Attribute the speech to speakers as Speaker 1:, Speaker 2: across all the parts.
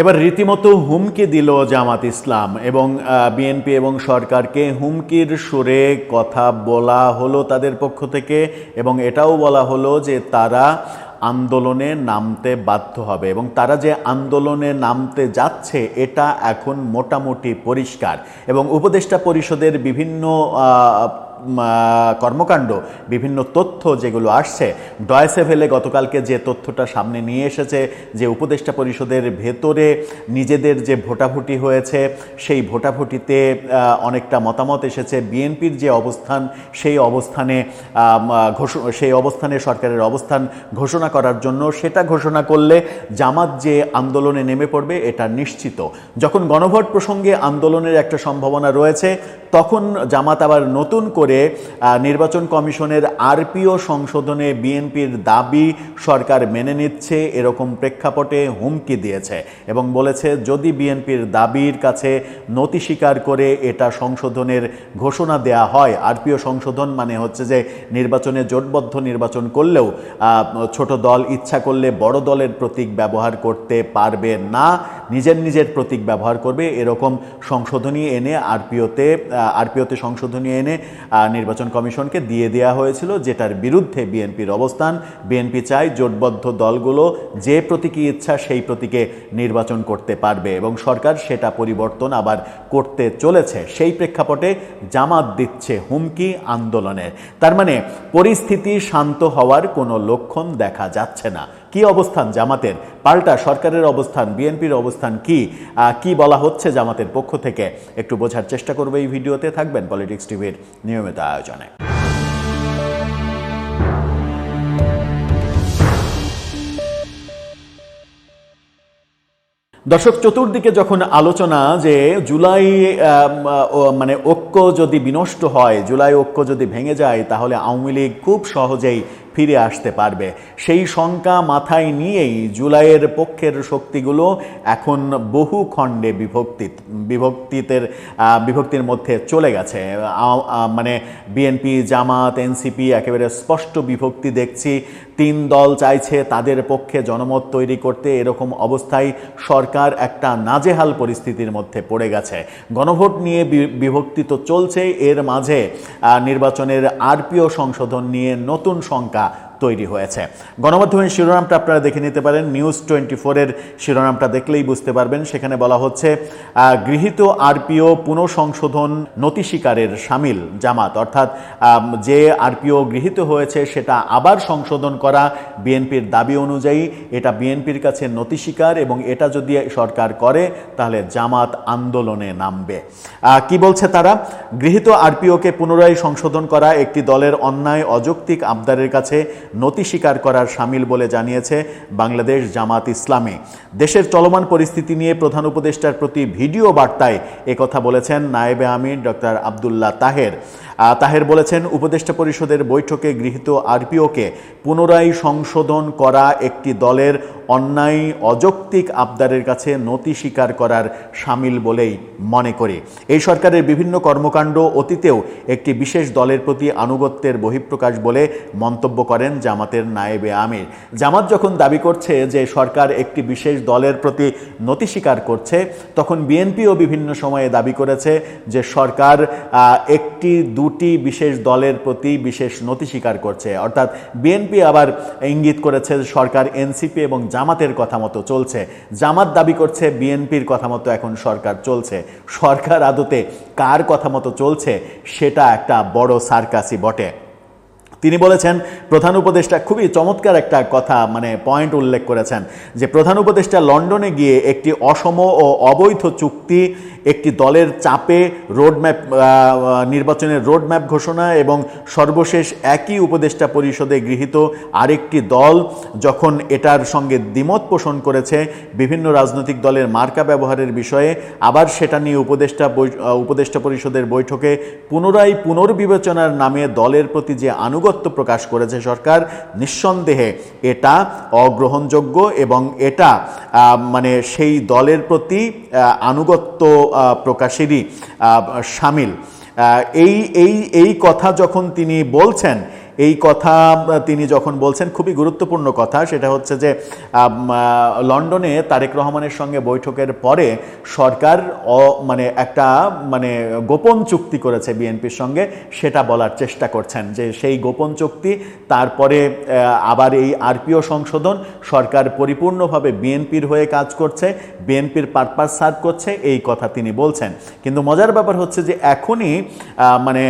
Speaker 1: এবার রীতিমতো হুমকি দিল জামাত ইসলাম এবং বিএনপি এবং সরকারকে হুমকির সুরে কথা বলা হলো তাদের পক্ষ থেকে, এবং এটাও বলা হলো যে তারা আন্দোলনে নামতে বাধ্য হবে এবং তারা যে আন্দোলনে নামতে যাচ্ছে এটা এখন মোটামুটি পরিষ্কার। এবং উপদেষ্টা পরিষদের বিভিন্ন কর্মকাণ্ড, বিভিন্ন তথ্য যেগুলো আসছে, ডয়েসে ভেলে গতকালকে যে তথ্যটা সামনে নিয়ে এসেছে যে উপদেষ্টা পরিষদের ভেতরে নিজেদের যে ভোটাভুটি হয়েছে সেই ভোটাভুটিতে অনেকটা মতামত এসেছে বিএনপির যে অবস্থান সেই অবস্থানে সরকারের অবস্থান ঘোষণা করার জন্য, সেটা ঘোষণা করলে জামাত যে আন্দোলনে নেমে পড়বে এটা নিশ্চিত। যখন গণভোট প্রসঙ্গে আন্দোলনের একটা সম্ভাবনা রয়েছে তখন জামাত আবার নতুন করে নির্বাচন কমিশনের আরপিও সংশোধনে বিএনপির দাবি সরকার মেনে নিচ্ছে এরকম প্রেক্ষাপটে হুমকি দিয়েছে এবং বলেছে যদি বিএনপির দাবির কাছে নতি স্বীকার করে এটা সংশোধনের ঘোষণা দেয়া হয়, আরপিও সংশোধন মানে হচ্ছে যে নির্বাচনে জোটবদ্ধ নির্বাচন করলেও ছোট দল ইচ্ছা করলে বড় দলের প্রতীক ব্যবহার করতে পারবে না, নিজের প্রতীক ব্যবহার করবে, এরকম সংশোধনী এনে আরপিওতে সংশোধনী এনে নির্বাচন কমিশনকে দিয়ে দেওয়া হয়েছিল, যেটার বিরুদ্ধে বিএনপির অবস্থান। বিএনপি চায় জোটবদ্ধ দলগুলো যে প্রতীকী ইচ্ছা সেই প্রতীকে নির্বাচন করতে পারবে এবং সরকার সেটা পরিবর্তন আবার করতে চলেছে। সেই প্রেক্ষাপটে জামাত দিচ্ছে হুমকি আন্দোলনের। তার মানে পরিস্থিতি শান্ত হওয়ার কোনো লক্ষণ দেখা যাচ্ছে না। কি অবস্থান জামাতের? পাল্টা সরকারের অবস্থান, বিএনপির অবস্থান কি বলা হচ্ছে জামাতের পক্ষ থেকে, একটু বোঝার চেষ্টা করবো এই ভিডিওতে। থাকবেন পলিটিক্স টিভির নিয়মিত আয়োজনে। দর্শক, চতুর্দিকে যখন আলোচনা যে জুলাই মানে ঐক্য যদি বিনষ্ট হয়, জুলাই ঐক্য যদি ভেঙে যায় তাহলে আওয়ামী লীগ খুব সহজেই ফিরে আসতে পারবে, সেই শঙ্কা মাথায় নিয়েই জুলাইয়ের পক্ষের শক্তিগুলো এখন বহু খণ্ডে বিভক্তির মধ্যে চলে গেছে। মানে বিএনপি, জামাত, এনসিপি একেবারে স্পষ্ট বিভক্তি দেখছি। 3 দল চাইছে তাদের পক্ষে জনমত তৈরি করতে, এরকম অবস্থায় সরকার একটা নাজেহাল পরিস্থিতির মধ্যে পড়ে গেছে। গণভোট নিয়ে বিভক্তি তো চলছে, এর মাঝে নির্বাচনের আরপিও সংশোধন নিয়ে নতুন শঙ্কা তৈরি হয়েছে। গণমাধ্যমের শিরোনামটা আপনারা দেখে নিতে পারেন, নিউজ 24-এর শিরোনামটা দেখলেই বুঝতে পারবেন। সেখানে বলা হচ্ছে গৃহীত আরপিও পুনঃসংশোধন নতি স্বীকারের শামিল জামাত, অর্থাৎ যে আরপিও গৃহীত হয়েছে সেটা আবার সংশোধন করা বিএনপির দাবি অনুযায়ী এটা বিএনপির কাছে নতি স্বীকার, এবং এটা যদি সরকার করে তাহলে জামাত আন্দোলনে নামবে। কি বলছে তারা? গৃহীত আরপিওকে পুনরায় সংশোধন করা একটি দলের অন্যায় অযৌক্তিক আবদারের কাছে নতি স্বীকার করার শামিল বলে জানিয়েছে বাংলাদেশ জামাত ইসলামী। দেশের চলমান পরিস্থিতি নিয়ে প্রধান উপদেষ্টার প্রতি ভিডিও বার্তায় একথা বলেছেন নায়েবে আমির ডক্টর আব্দুল্লাহ তাহের বলেছেন, উপদেষ্টা পরিষদের বৈঠকে গৃহীত আরপিওকে পুনরায় সংশোধন করা একটি দলের অন্যায় অযৌক্তিক আবদারের কাছে নতি স্বীকার করার শামিল বলেই মনে করি। এই সরকারের বিভিন্ন কর্মকাণ্ড অতীতেও একটি বিশেষ দলের প্রতি আনুগত্যের বহিঃপ্রকাশ বলে মন্তব্য করেন জামাতের নায়েবে আমির। জামাত যখন দাবি করছে যে সরকার একটি বিশেষ দলের প্রতি নতি স্বীকার করছে, তখন বিএনপিও বিভিন্ন সময়ে দাবি করেছে যে সরকার একটি দুটি বিশেষ দলের প্রতি বিশেষ নতি স্বীকার করছে। অর্থাৎ বিএনপি আবার ইঙ্গিত করেছে সরকার এনসিপি এবং জামাতের কথা মতো চলছে, জামাত দাবি করছে বিএনপির কথা মতো এখন সরকার চলছে। সরকার আদতে কার কথা মতো চলছে সেটা একটা বড় সার্কাসই বটে। তিনি বলেছেন, প্রধান উপদেষ্টা খুবই চমৎকার একটা কথা পয়েন্ট উল্লেখ করেছেন যে প্রধান উপদেষ্টা লন্ডনে গিয়ে একটি অসম ও অবৈধ চুক্তি, একটি দলের চাপে নির্বাচনের রোডম্যাপ ঘোষণা এবং সর্বশেষ একই উপদেষ্টা পরিষদে গৃহীত আরেকটি দল যখন এটার সঙ্গে দ্বিমত পোষণ করেছে বিভিন্ন রাজনৈতিক দলের মার্কা ব্যবহারের বিষয়ে, আবার সেটা নিয়ে উপদেষ্টা পরিষদের বৈঠকে পুনর্বিবেচনার নামে দলের প্রতি যে আনুগত্য প্রকাশ করেছে সরকার, নিঃসন্দেহে এটা অগ্রহণযোগ্য এবং এটা সেই দলের প্রতি আনুগত্য প্রকাশেরই শামিল। এই কথা যখন তিনি বলছেন, এই কথা তিনি যখন বলছেন, খুবই গুরুত্বপূর্ণ কথা, সেটা হচ্ছে যে লন্ডনে তারেক রহমানের সঙ্গে বৈঠকের পরে সরকার মানে একটা মানে গোপন চুক্তি করেছে বিএনপির সঙ্গে, সেটা বলার চেষ্টা করছেন যে সেই গোপন চুক্তি, তারপরে আবার এই আরপিও সংশোধন, সরকার পরিপূর্ণভাবে বিএনপির হয়ে কাজ করছে, বিএনপির পারপাস সার্ভ করছে, এই কথা তিনি বলছেন। কিন্তু মজার ব্যাপার হচ্ছে যে এখনই মানে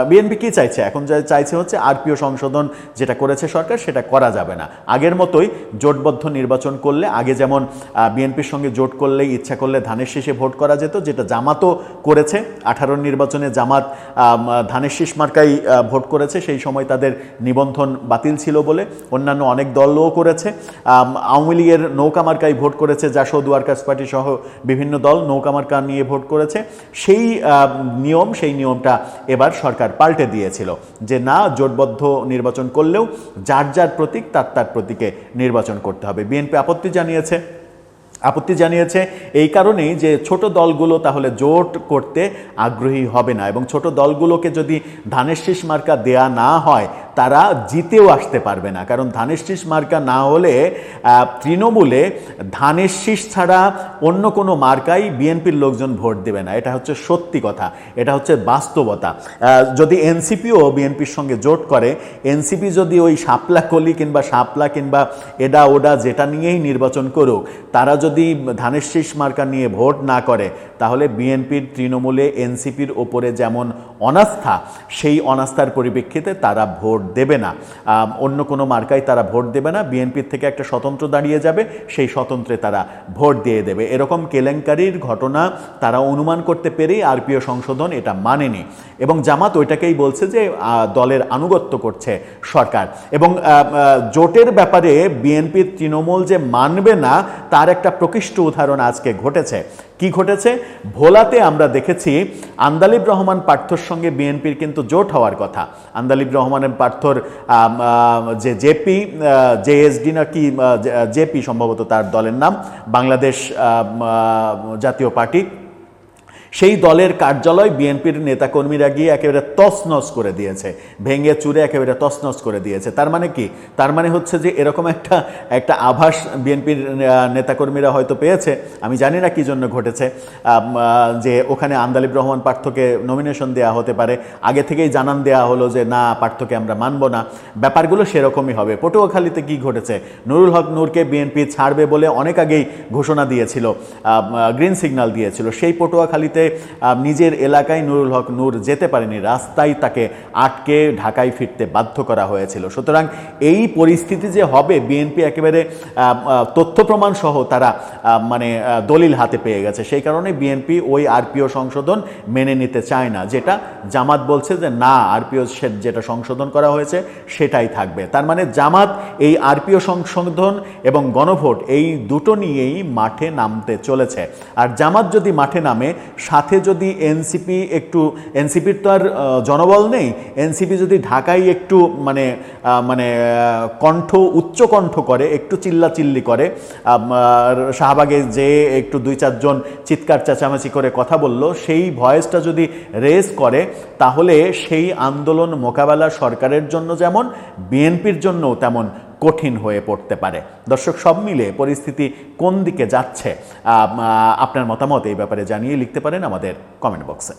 Speaker 1: বিএনপি কি চাইছে, এখন যা চাইছে হচ্ছে আরপিও সংশোধন যেটা করেছে সরকার সেটা করা যাবে না। আগের মতোই জোটবদ্ধ নির্বাচন করলে, আগে যেমন বিএনপির সঙ্গে জোট করলে ইচ্ছা করলে ধানের শীষে ভোট করা যেত, যেটা জামাতও করেছে। 18 নির্বাচনে জামাত ধানের শীষ মার্কাই ভোট করেছে, সেই সময় তাদের নিবন্ধন বাতিল ছিল বলে। অন্যান্য অনেক দলও করেছে। আওয়ামী লীগের নৌকা মার্কায় ভোট করেছে, জাসদ ওয়ার্কার্স পার্টি সহ বিভিন্ন দল নৌকা মার্কা নিয়ে ভোট করেছে। সেই নিয়মটা এবার সরকার পাল্টে দিয়েছিল যে না, জোটবদ্ধ নির্বাচন করলেও যার যার প্রতীক তার প্রতীকে নির্বাচন করতে হবে। বিএনপি আপত্তি জানিয়েছে এই কারণেই যে ছোট দলগুলো তাহলে জোট করতে আগ্রহী হবে না, এবং ছোট দলগুলোকে যদি ধানের শীষ মার্কা দেয়া না হয় তারা জিতেও আসতে পারবে না। কারণ ধানের শীষ মার্কা না হলে তৃণমূলে ধানের শীষ ছাড়া অন্য কোনো মার্কাই বিএনপির লোকজন ভোট দেবে না। এটা হচ্ছে সত্যি কথা, এটা হচ্ছে বাস্তবতা। যদি এনসিপিও বিএনপির সঙ্গে জোট করে, এনসিপি যদি ওই শাপলা কলি কিংবা শাপলা কিংবা এডা ওডা যেটা নিয়েই নির্বাচন করুক, তারা যদি ধানের শীষ মার্কা নিয়ে ভোট না করে, তাহলে বিএনপির তৃণমূলে এনসিপির ওপরে যেমন অনাস্থা, সেই অনাস্থার পরিপ্রেক্ষিতে তারা ভোট দেবে না, অন্য কোনো মার্কায় তারা ভোট দেবে না। বিএনপির থেকে একটা স্বতন্ত্র দাঁড়িয়ে যাবে, সেই স্বতন্ত্রে তারা ভোট দিয়ে দেবে। এরকম কেলেঙ্কারির ঘটনা তারা অনুমান করতে পেরেই আরপিও সংশোধন এটা মানেনি, এবং জামাত ওইটাকেই বলছে যে দলের আনুগত্য করছে সরকার। এবং জোটের ব্যাপারে বিএনপির তৃণমূল যে মানবে না তার একটা প্রকৃষ্ট উদাহরণ আজকে ঘটেছে। কি ঘটেছে? ভোলাতে আমরা দেখেছি আন্দালিব রহমান পার্থর সঙ্গে বিএনপির কিন্তু জোট হওয়ার কথা। আন্দালিব রহমানের পার্থর যে জেএসডি নাকি জেপি সম্ভবত তার দলের নাম, বাংলাদেশ জাতীয় পার্টি, সেই দলের কার্যালয় বিএনপির নেতাকর্মীরা গিয়ে একেবারে তছনছ করে দিয়েছে, ভেঙে চুরে একেবারে তছনছ করে দিয়েছে। তার মানে কি? তার মানে হচ্ছে যে এরকম একটা আভাস বিএনপির নেতাকর্মীরা হয়তো পেয়েছে, আমি জানি না কি জন্য ঘটেছে, যে ওখানে আন্দালিব রহমান পার্থকে নমিনেশন দেওয়া হতে পারে। আগে থেকেই জানান দেওয়া হলো যে না, পার্থকে আমরা মানব না। ব্যাপারগুলো সেরকমই হবে। পটুয়াখালীতে কি ঘটেছে? নুরুল হক নূরকে বিএনপি ছাড়বে বলে অনেক আগেই ঘোষণা দিয়েছিল, গ্রিন সিগন্যাল দিয়েছিল। সেই পটুয়াখালীতে নিজের এলাকায় নুরুল হক নূর যেতে পারেনি, রাস্তায় তাকে আটকে ঢাকায় ফিরতে বাধ্য করা হয়েছিল। সুতরাং এই পরিস্থিতি যে হবে, বিএনপি একেবারে তথ্য প্রমাণ সহ তারা মানে দলিল হাতে পেয়ে গেছে। সেই কারণে বিএনপি ওই আরপিও সংশোধন মেনে নিতে চায় না, যেটা জামাত বলছে যে না, আরপিও যেটা সংশোধন করা হয়েছে সেটাই থাকবে। তার মানে জামাত এই আরপিও সংশোধন এবং গণভোট এই দুটো নিয়েই মাঠে নামতে চলেছে। আর জামাত যদি মাঠে নামে, সাথে যদি এনসিপির তো আর জনবল নেই, এনসিপি যদি ঢাকায় একটু মানে উচ্চ কণ্ঠ করে, একটু চিল্লাচিল্লি করে, শাহবাগে যে একটু 2-4 জন চিৎকার চেঁচামেচি করে কথা বলল, সেই ভয়েসটা যদি রেজ করে, তাহলে সেই আন্দোলন মোকাবেলা সরকারের জন্য যেমন বিএনপির জন্যও তেমন কঠিন হয়ে পড়তে পারে। দর্শক, সব মিলে পরিস্থিতি কোন দিকে যাচ্ছে, আপনার মতামত এই ব্যাপারে জানিয়ে লিখতে পারেন আমাদের কমেন্ট বক্সে।